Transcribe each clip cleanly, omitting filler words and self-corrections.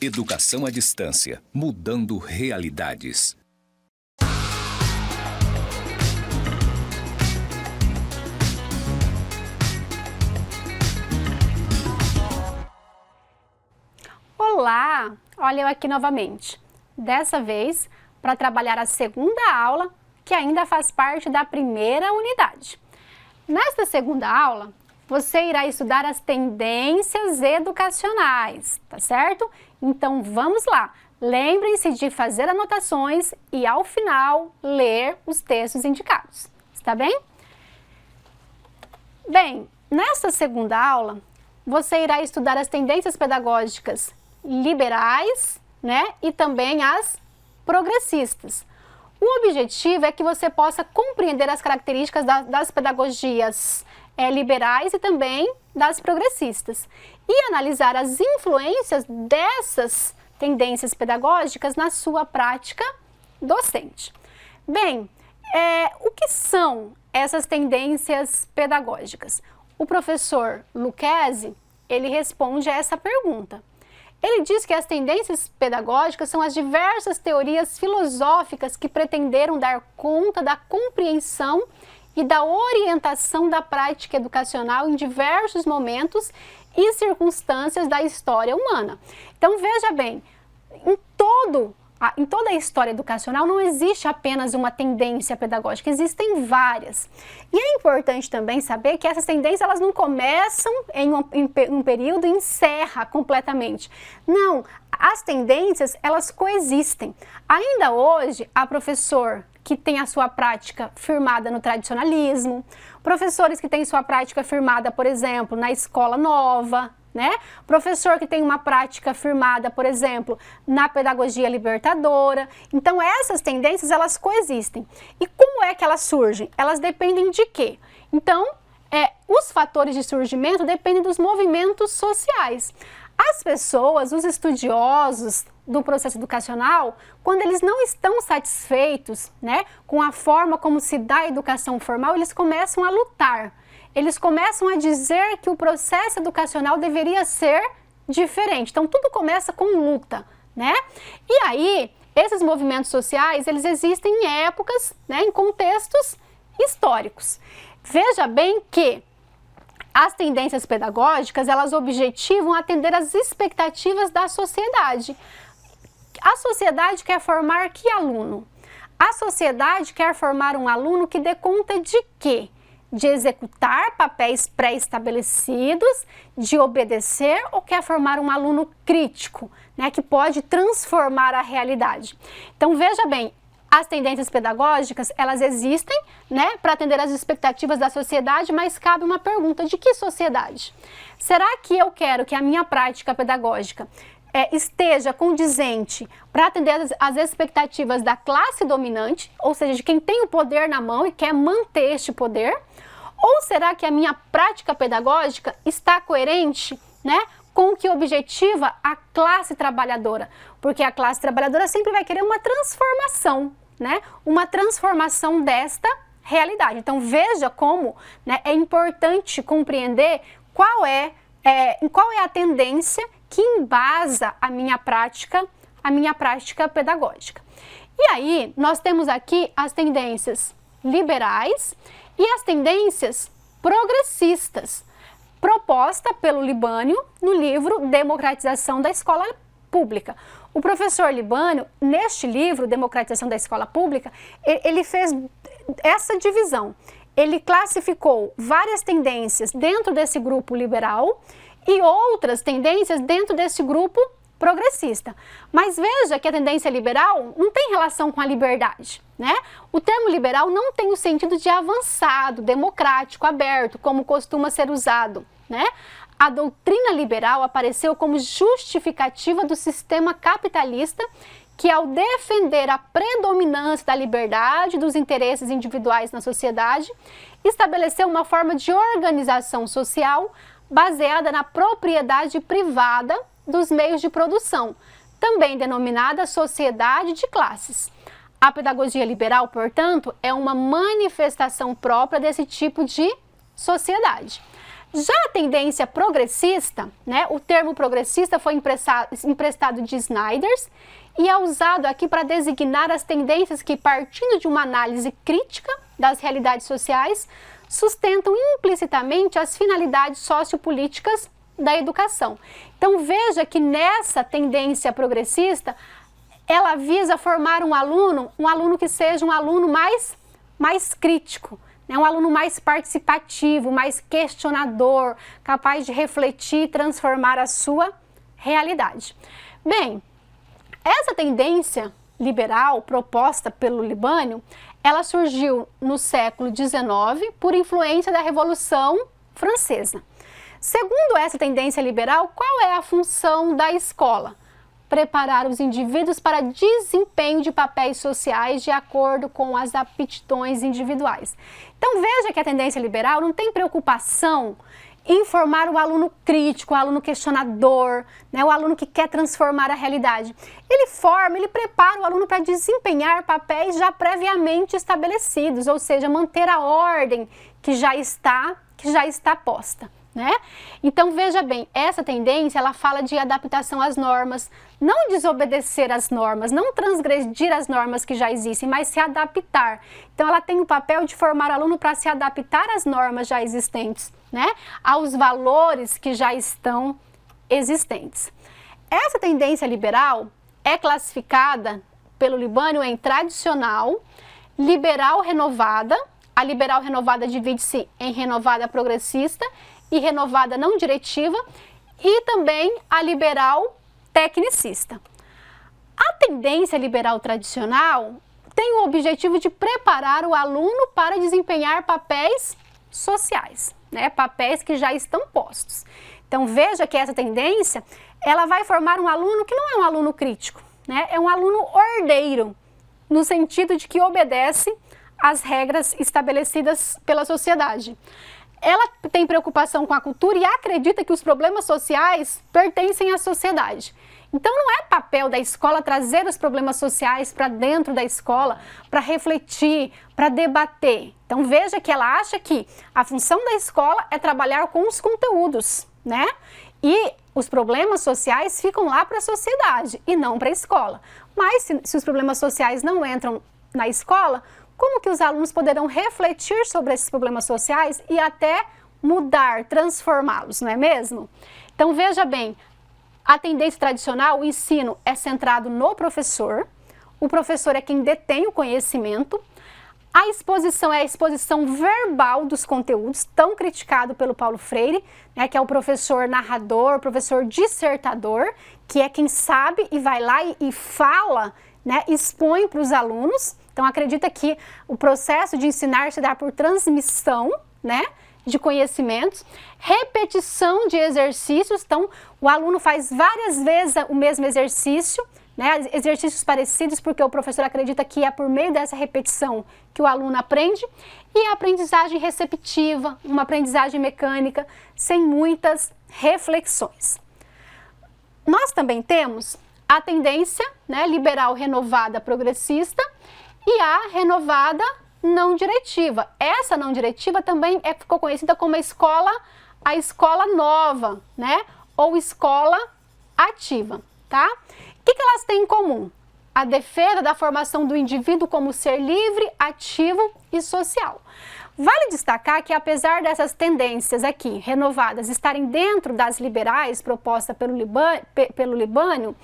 Educação à distância, mudando realidades. Olá! Olha eu aqui novamente. Dessa vez, para trabalhar a segunda aula, que ainda faz parte da primeira unidade. Nesta segunda aula, você irá estudar as tendências educacionais, tá certo? Então vamos lá! Lembrem-se de fazer anotações e ao final ler os textos indicados, está bem? Bem, nesta segunda aula, você irá estudar as tendências pedagógicas liberais, e também as progressistas. O objetivo é que você possa compreender as características das pedagogias liberais e também das progressistas e analisar as influências dessas tendências pedagógicas na sua prática docente. Bem, o que são essas tendências pedagógicas? O professor Lucchesi, ele responde a essa pergunta. Ele diz que as tendências pedagógicas são as diversas teorias filosóficas que pretenderam dar conta da compreensão e da orientação da prática educacional em diversos momentos e circunstâncias da história humana. Então veja bem, em toda a história educacional não existe apenas uma tendência pedagógica, existem várias. E é importante também saber que essas tendências elas não começam em um período e encerram completamente. Não, as tendências elas coexistem. Ainda hoje, há professor que tem a sua prática firmada no tradicionalismo, professores que têm sua prática firmada, por exemplo, na escola nova, professor que tem uma prática firmada, por exemplo, na pedagogia libertadora. Então, essas tendências, elas coexistem. E como é que elas surgem? Elas dependem de quê? Então, os fatores de surgimento dependem dos movimentos sociais. As pessoas, os estudiosos do processo educacional, quando eles não estão satisfeitos, com a forma como se dá a educação formal, eles começam a lutar. Eles começam a dizer que o processo educacional deveria ser diferente. Então, tudo começa com luta, E aí, esses movimentos sociais, eles existem em épocas, em contextos históricos. Veja bem que as tendências pedagógicas, elas objetivam atender às expectativas da sociedade. A sociedade quer formar que aluno? A sociedade quer formar um aluno que dê conta de quê? De executar papéis pré-estabelecidos, de obedecer, ou quer formar um aluno crítico, que pode transformar a realidade. Então veja bem, as tendências pedagógicas, elas existem, para atender às expectativas da sociedade, mas cabe uma pergunta: de que sociedade? Será que eu quero que a minha prática pedagógica esteja condizente para atender às expectativas da classe dominante, ou seja, de quem tem o poder na mão e quer manter este poder? Ou será que a minha prática pedagógica está coerente, com o que objetiva a classe trabalhadora? Porque a classe trabalhadora sempre vai querer uma transformação, uma transformação desta realidade. Então veja como é importante compreender qual é a tendência que embasa a minha prática pedagógica. E aí, nós temos aqui as tendências liberais e as tendências progressistas, proposta pelo Libânio no livro Democratização da Escola Pública. O professor Libânio, neste livro, Democratização da Escola Pública, ele fez essa divisão. Ele classificou várias tendências dentro desse grupo liberal e outras tendências dentro desse grupo progressista. Mas veja que a tendência liberal não tem relação com a liberdade, O termo liberal não tem o sentido de avançado, democrático, aberto, como costuma ser usado, A doutrina liberal apareceu como justificativa do sistema capitalista que, ao defender a predominância da liberdade e dos interesses individuais na sociedade, estabeleceu uma forma de organização social baseada na propriedade privada dos meios de produção, também denominada sociedade de classes. A pedagogia liberal, portanto, é uma manifestação própria desse tipo de sociedade. Já a tendência progressista, né, o termo progressista foi emprestado de Snyder's e é usado aqui para designar as tendências que, partindo de uma análise crítica das realidades sociais, sustentam implicitamente as finalidades sociopolíticas da educação. Então veja que nessa tendência progressista, ela visa formar um aluno que seja um aluno mais crítico, né? Um aluno mais participativo, mais questionador, capaz de refletir e transformar a sua realidade. Bem, essa tendência liberal proposta pelo Libânio, ela surgiu no século XIX por influência da Revolução Francesa. Segundo essa tendência liberal, qual é a função da escola? Preparar os indivíduos para desempenho de papéis sociais de acordo com as aptidões individuais. Então veja que a tendência liberal não tem preocupação em formar o aluno crítico, o aluno questionador, né, o aluno que quer transformar a realidade. Ele prepara o aluno para desempenhar papéis já previamente estabelecidos, ou seja, manter a ordem que já está posta. Né? Então veja bem, essa tendência ela fala de adaptação às normas, não desobedecer às normas, não transgredir as normas que já existem, mas se adaptar. Então ela tem o papel de formar o aluno para se adaptar às normas já existentes, né? Aos valores que já estão existentes. Essa tendência liberal é classificada pelo Libânio em tradicional, liberal renovada. A liberal renovada divide-se em renovada progressista e renovada não diretiva, e também a liberal tecnicista. A tendência liberal tradicional tem o objetivo de preparar o aluno para desempenhar papéis sociais, né? Papéis que já estão postos. Então veja que essa tendência, ela vai formar um aluno que não é um aluno crítico, né? É um aluno ordeiro, no sentido de que obedece às regras estabelecidas pela sociedade. Ela tem preocupação com a cultura e acredita que os problemas sociais pertencem à sociedade. Então não é papel da escola trazer os problemas sociais para dentro da escola, para refletir, para debater. Então veja que ela acha que a função da escola é trabalhar com os conteúdos, né? E os problemas sociais ficam lá para a sociedade e não para a escola. Mas se os problemas sociais não entram na escola, como que os alunos poderão refletir sobre esses problemas sociais e até mudar, transformá-los, não é mesmo? Então veja bem, a tendência tradicional, o ensino é centrado no professor, o professor é quem detém o conhecimento, a exposição é a exposição verbal dos conteúdos, tão criticado pelo Paulo Freire, né, que é o professor narrador, professor dissertador, que é quem sabe e vai lá e fala, né, expõe para os alunos. Então acredita que o processo de ensinar se dá por transmissão, né, de conhecimentos, repetição de exercícios. Então o aluno faz várias vezes o mesmo exercício, né, exercícios parecidos, porque o professor acredita que é por meio dessa repetição que o aluno aprende. E a aprendizagem receptiva, uma aprendizagem mecânica, sem muitas reflexões. Nós também temos a tendência, né, liberal renovada progressista e a renovada não diretiva. Essa não diretiva também ficou conhecida como a escola nova, né, ou escola ativa, tá? O que elas têm em comum? A defesa da formação do indivíduo como ser livre, ativo e social. Vale destacar que, apesar dessas tendências aqui renovadas estarem dentro das liberais propostas pelo Libânio,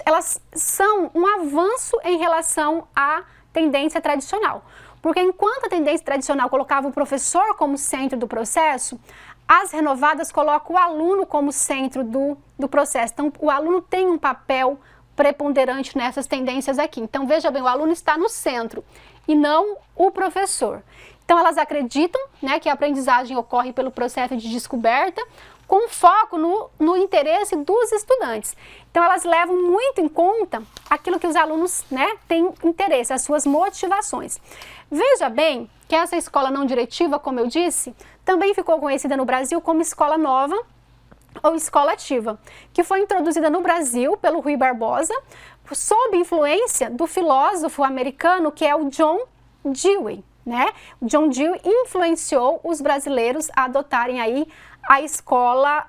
elas são um avanço em relação à tendência tradicional. Porque enquanto a tendência tradicional colocava o professor como centro do processo, as renovadas colocam o aluno como centro do processo. Então, o aluno tem um papel preponderante nessas tendências aqui. Então, veja bem, o aluno está no centro e não o professor. Então, elas acreditam, né, que a aprendizagem ocorre pelo processo de descoberta, com foco no interesse dos estudantes. Então, elas levam muito em conta aquilo que os alunos, né, têm interesse, as suas motivações. Veja bem que essa escola não diretiva, como eu disse, também ficou conhecida no Brasil como escola nova ou escola ativa, que foi introduzida no Brasil pelo Rui Barbosa, sob influência do filósofo americano que é o John Dewey, né? John Dewey influenciou os brasileiros a adotarem aí a escola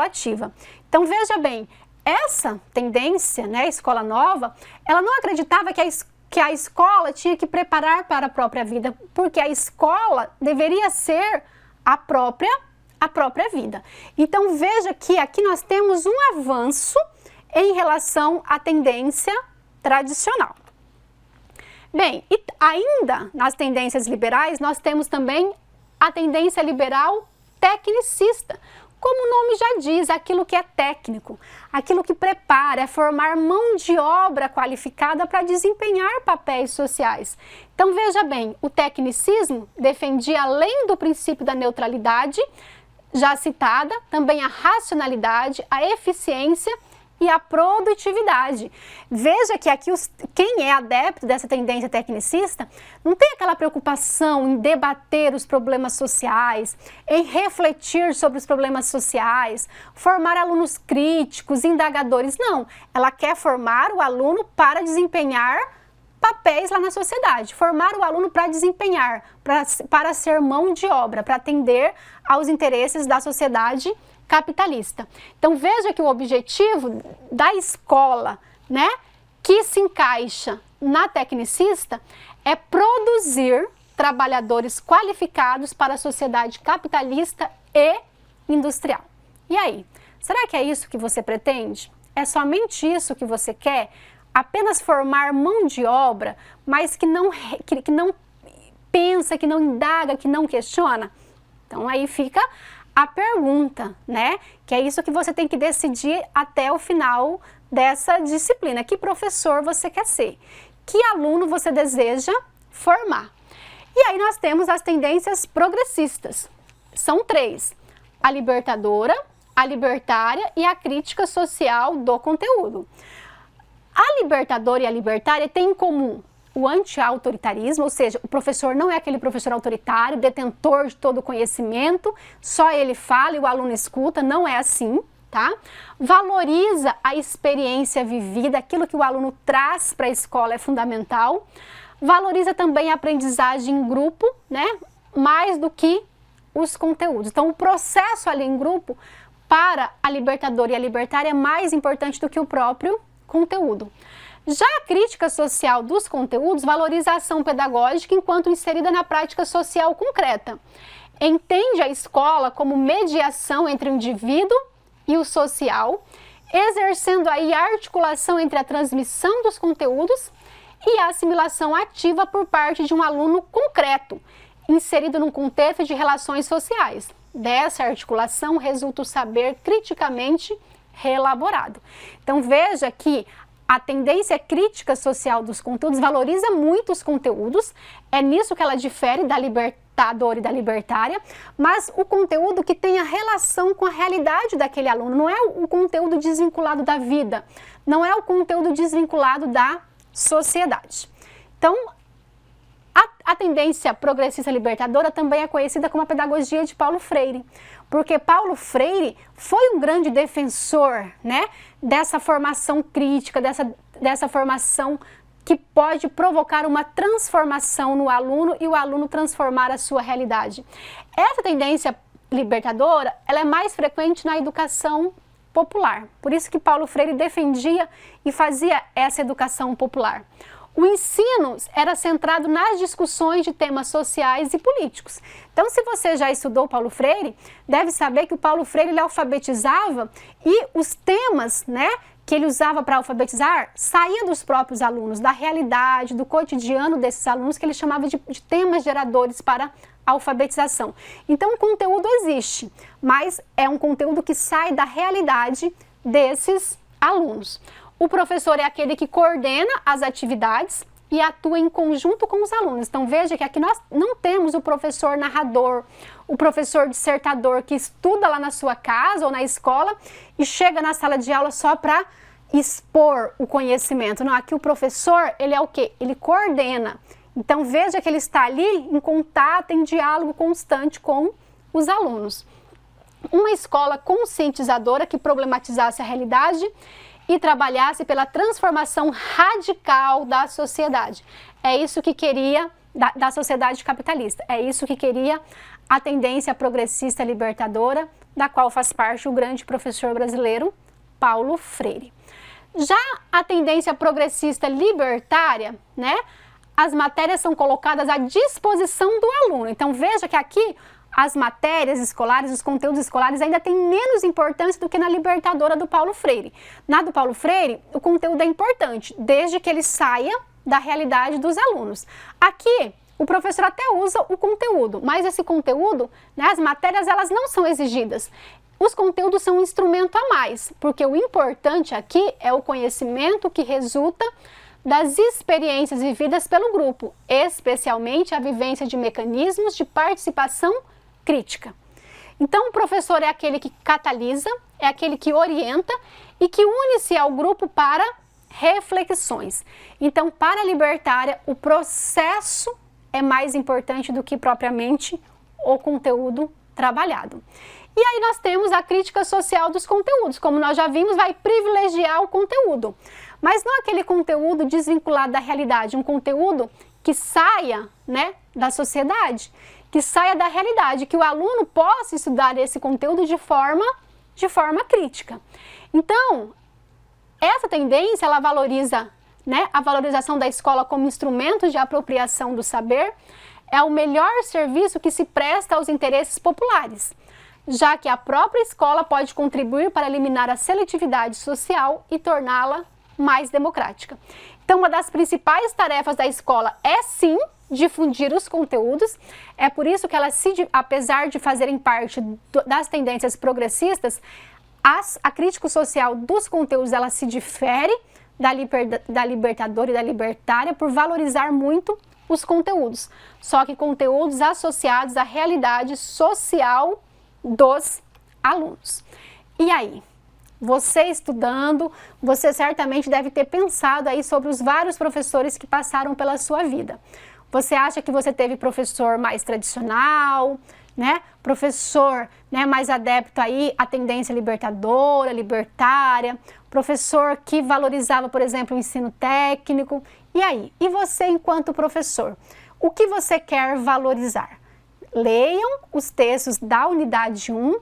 ativa. Então veja bem, essa tendência, né, escola nova, ela não acreditava que a escola tinha que preparar para a própria vida, porque a escola deveria ser a própria vida. Então veja que aqui nós temos um avanço em relação à tendência tradicional. Bem, e ainda nas tendências liberais, nós temos também a tendência liberal tecnicista. Como o nome já diz, aquilo que é técnico, aquilo que prepara, é formar mão de obra qualificada para desempenhar papéis sociais. Então veja bem, o tecnicismo defendia, além do princípio da neutralidade, já citada, também a racionalidade, a eficiência e a produtividade. Veja que aqui quem é adepto dessa tendência tecnicista não tem aquela preocupação em debater os problemas sociais, em refletir sobre os problemas sociais, formar alunos críticos, indagadores. Não, ela quer formar o aluno para desempenhar papéis lá na sociedade, formar o aluno para desempenhar, para ser mão de obra, para atender aos interesses da sociedade capitalista. Então veja que o objetivo da escola, né, que se encaixa na tecnicista é produzir trabalhadores qualificados para a sociedade capitalista e industrial. E aí, será que é isso que você pretende? É somente isso que você quer? Apenas formar mão de obra, mas que não pensa, que não indaga, que não questiona? Então aí fica a pergunta, né? Que é isso que você tem que decidir até o final dessa disciplina. Que professor você quer ser? Que aluno você deseja formar? E aí nós temos as tendências progressistas. São 3. A libertadora, a libertária e a crítica social do conteúdo. A libertadora e a libertária têm em comum o anti-autoritarismo, ou seja, o professor não é aquele professor autoritário, detentor de todo o conhecimento, só ele fala e o aluno escuta, não é assim, tá? Valoriza a experiência vivida, aquilo que o aluno traz para a escola é fundamental. Valoriza também a aprendizagem em grupo, né? Mais do que os conteúdos. Então, o processo ali em grupo, para a libertadora e a libertária, é mais importante do que o próprio conteúdo. Já a crítica social dos conteúdos valoriza a ação pedagógica enquanto inserida na prática social concreta. Entende a escola como mediação entre o indivíduo e o social, exercendo aí a articulação entre a transmissão dos conteúdos e a assimilação ativa por parte de um aluno concreto, inserido num contexto de relações sociais. Dessa articulação resulta o saber criticamente reelaborado. Então veja que a tendência crítica social dos conteúdos valoriza muito os conteúdos, é nisso que ela difere da libertadora e da libertária, mas o conteúdo que tem a relação com a realidade daquele aluno, não é o conteúdo desvinculado da vida, não é o conteúdo desvinculado da sociedade. Então, a tendência progressista libertadora também é conhecida como a pedagogia de Paulo Freire, porque Paulo Freire foi um grande defensor, né, dessa formação crítica, dessa formação que pode provocar uma transformação no aluno e o aluno transformar a sua realidade. Essa tendência libertadora, ela é mais frequente na educação popular, por isso que Paulo Freire defendia e fazia essa educação popular. O ensino era centrado nas discussões de temas sociais e políticos. Então, se você já estudou Paulo Freire, deve saber que o Paulo Freire ele alfabetizava e os temas, né, que ele usava para alfabetizar saía dos próprios alunos, da realidade, do cotidiano desses alunos, que ele chamava de temas geradores para a alfabetização. Então, o conteúdo existe, mas é um conteúdo que sai da realidade desses alunos. O professor é aquele que coordena as atividades e atua em conjunto com os alunos. Então veja que aqui nós não temos o professor narrador, o professor dissertador que estuda lá na sua casa ou na escola e chega na sala de aula só para expor o conhecimento. Não, aqui o professor, ele é o quê? Ele coordena. Então veja que ele está ali em contato, em diálogo constante com os alunos. Uma escola conscientizadora que problematizasse a realidade e trabalhasse pela transformação radical da sociedade. É isso que queria da sociedade capitalista. É isso que queria a tendência progressista libertadora, da qual faz parte o grande professor brasileiro Paulo Freire. Já a tendência progressista libertária, né, as matérias são colocadas à disposição do aluno. Então veja que aqui as matérias escolares, os conteúdos escolares ainda têm menos importância do que na libertadora do Paulo Freire. Na do Paulo Freire, o conteúdo é importante, desde que ele saia da realidade dos alunos. Aqui, o professor até usa o conteúdo, mas esse conteúdo, né, as matérias, elas não são exigidas. Os conteúdos são um instrumento a mais, porque o importante aqui é o conhecimento que resulta das experiências vividas pelo grupo, especialmente a vivência de mecanismos de participação crítica. Então, o professor é aquele que catalisa, é aquele que orienta e que une-se ao grupo para reflexões. Então, para a libertária, o processo é mais importante do que propriamente o conteúdo trabalhado. E aí nós temos a crítica social dos conteúdos, como nós já vimos, vai privilegiar o conteúdo, mas não aquele conteúdo desvinculado da realidade, um conteúdo que saia, né, da sociedade, que saia da realidade, que o aluno possa estudar esse conteúdo de forma crítica. Então, essa tendência, ela valoriza, né, a valorização da escola como instrumento de apropriação do saber, é o melhor serviço que se presta aos interesses populares, já que a própria escola pode contribuir para eliminar a seletividade social e torná-la mais democrática. Então, uma das principais tarefas da escola é, sim, difundir os conteúdos. É por isso que ela, apesar de fazerem parte das tendências progressistas, a crítica social dos conteúdos, ela se difere da libertadora e da libertária por valorizar muito os conteúdos, só que conteúdos associados à realidade social dos alunos. E aí, você estudando, você certamente deve ter pensado aí sobre os vários professores que passaram pela sua vida. Você acha que você teve professor mais tradicional, né? Professor, né, mais adepto aí à tendência libertadora, libertária, professor que valorizava, por exemplo, o ensino técnico. E aí? E você enquanto professor? O que você quer valorizar? Leiam os textos da unidade 1,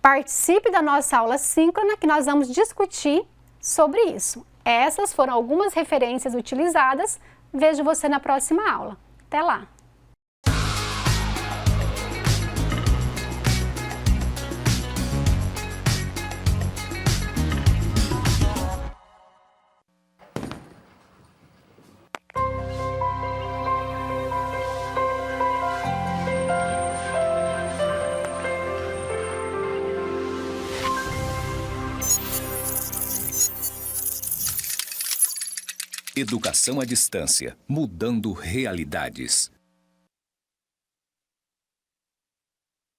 participe da nossa aula síncrona que nós vamos discutir sobre isso. Essas foram algumas referências utilizadas. Vejo você na próxima aula. Até lá! Educação à distância, mudando realidades.